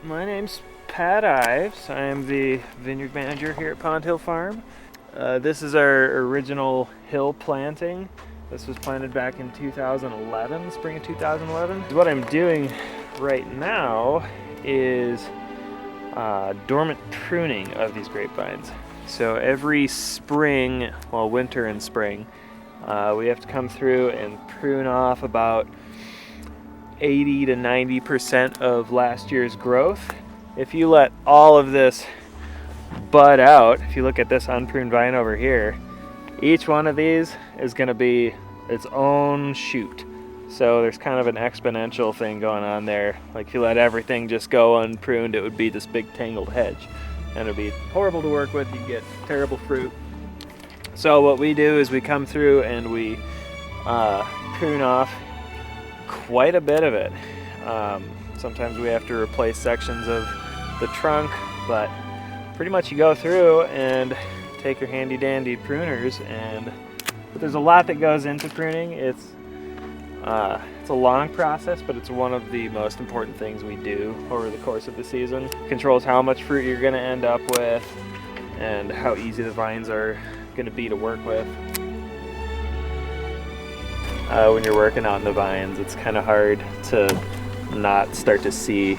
My name's Pat Ives. I am the vineyard manager here at Pond Hill Farm. This is our original hill planting. This was planted back in 2011, spring of 2011. What I'm doing right now is dormant pruning of these grapevines. So every spring, well, winter and spring, we have to come through and prune off about 80 to 90% of last year's growth. If you let all of this bud out, if you look at this unpruned vine over here, each one of these is going to be its own shoot. So there's kind of an exponential thing going on there. Like if you let everything just go unpruned, it would be this big tangled hedge. And it would be horrible to work with. You'd get terrible fruit. So what we do is we come through and we prune off quite a bit of it. Sometimes we have to replace sections of the trunk, but pretty much you go through and take your handy dandy pruners, but there's a lot that goes into pruning. It's a long process, but it's one of the most important things we do over the course of the season. It controls how much fruit you're going to end up with and how easy the vines are going to be to work with. When you're working on the vines, it's kind of hard to not start to see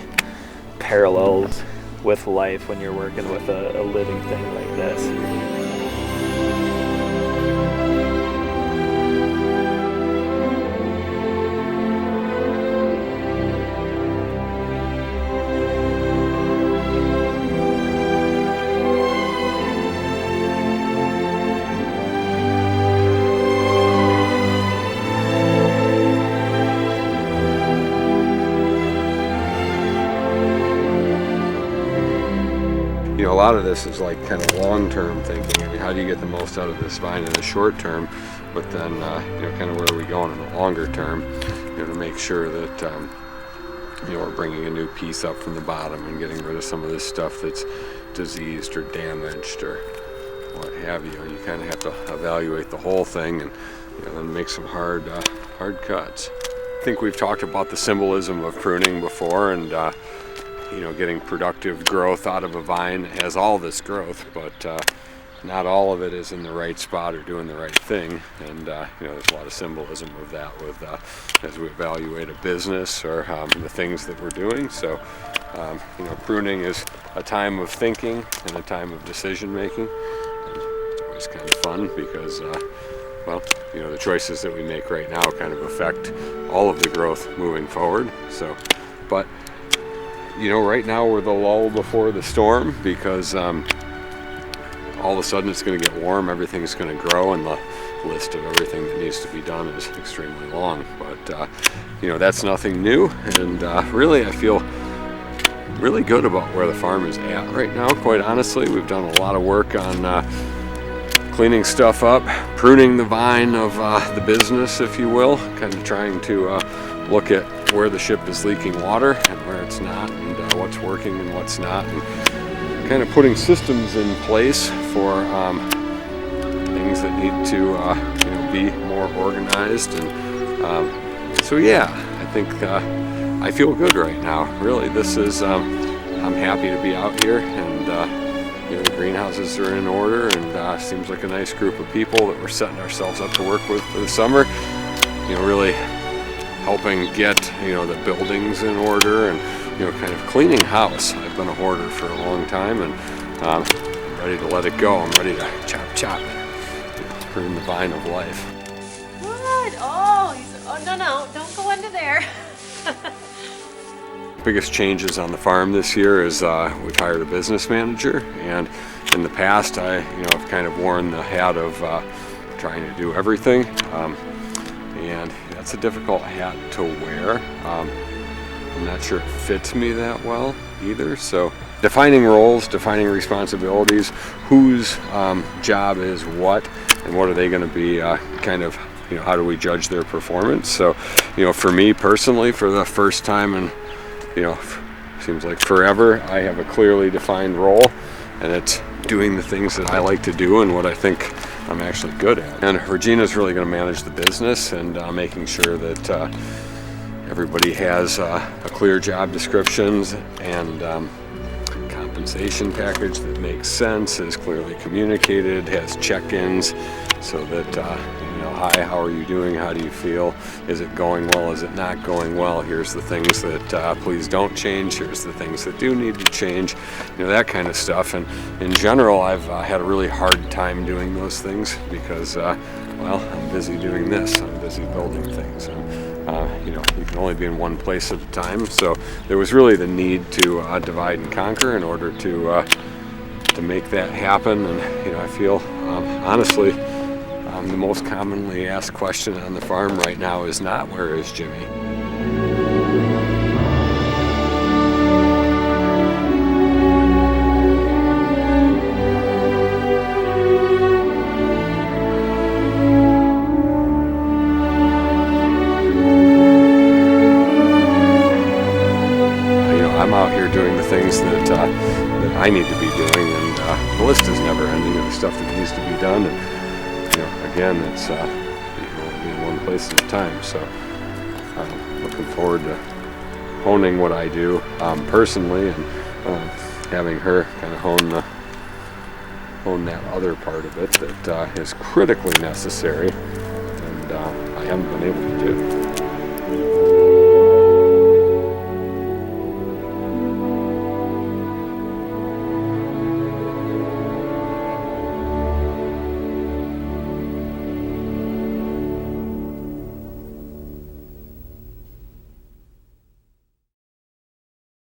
parallels with life when you're working with a living thing like this. A lot of this is like kind of long-term thinking. I mean, how do you get the most out of this vine in the short term, but then kind of where are we going in the longer term, to make sure that we're bringing a new piece up from the bottom and getting rid of some of this stuff that's diseased or damaged or what have you. You kind of have to evaluate the whole thing and then make some hard cuts. I think we've talked about the symbolism of pruning before, and getting productive growth out of a vine has all this growth, but not all of it is in the right spot or doing the right thing. And there's a lot of symbolism of that with as we evaluate a business or the things that we're doing. So pruning is a time of thinking and a time of decision making. And it's always kind of fun because the choices that we make right now kind of affect all of the growth moving forward. So, but right now we're the lull before the storm because all of a sudden it's going to get warm, everything's going to grow, and the list of everything that needs to be done is extremely long. But that's nothing new, and really I feel really good about where the farm is at right now. Quite honestly, we've done a lot of work on cleaning stuff up, pruning the vine of the business, if you will, kind of trying to look at where the ship is leaking water and where it's not, and what's working and what's not, and kind of putting systems in place for things that need to be more organized. And so I think I feel good right now. Really, this is I'm happy to be out here, and the greenhouses are in order, and seems like a nice group of people that we're setting ourselves up to work with for the summer. Really helping get the buildings in order and kind of cleaning house. I've been a hoarder for a long time, and I'm ready to let it go. I'm ready to chop, prune the vine of life. What? Oh no, don't go into there. Biggest changes on the farm this year is we've hired a business manager, and in the past I've kind of worn the hat of trying to do everything, and that's a difficult hat to wear. I'm not sure it fits me that well either. So defining roles, defining responsibilities, whose job is what, and what are they going to be how do we judge their performance. So for me personally, for the first time in seems like forever, I have a clearly defined role, and it's doing the things that I like to do and what I think I'm actually good at. And Regina's really going to manage the business and making sure that everybody has a clear job descriptions and compensation package that makes sense, is clearly communicated, has check-ins so that hi, how are you doing, how do you feel, is it going well, is it not going well, here's the things that please don't change, here's the things that do need to change, that kind of stuff. And in general, I've had a really hard time doing those things because well, I'm busy doing this, I'm busy building things, and you can only be in one place at a time, so there was really the need to divide and conquer in order to make that happen. And I feel honestly, the most commonly asked question on the farm right now is not, where is Jimmy? I'm out here doing the things that I need to be doing, and the list is never ending of the stuff that needs to be done. And again, it's being one place at a time. So I'm looking forward to honing what I do personally, and having her kind of hone that other part of it that is critically necessary, and I haven't been able to do.